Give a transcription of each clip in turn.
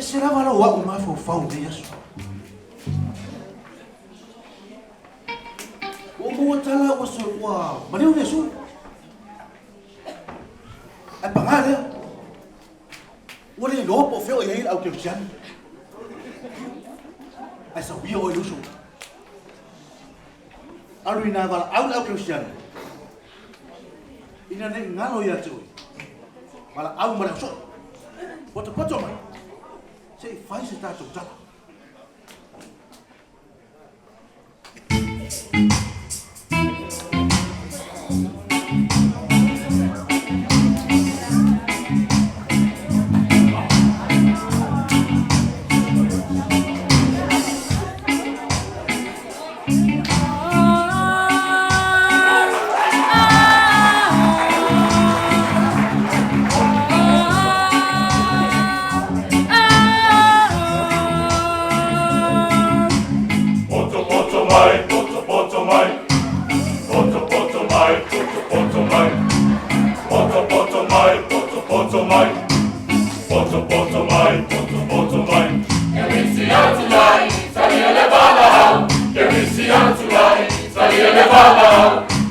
será vala wa uma fau de Yesu. O mo tala o so wa, mari o Yesu. Ai pangale. O le lo po feo ye au ke sian. Ai sa bi o Yesu. Alu ina vala au ke sian. Ina ne ngalo ya tu. Vala au mara so. Poto mai. Sei fai se tá tala.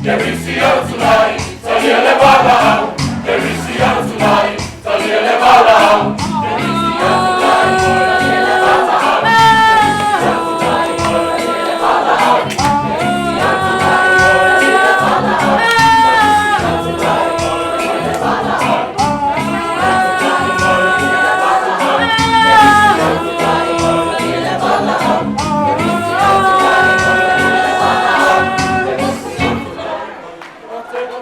Che mi sia tonight,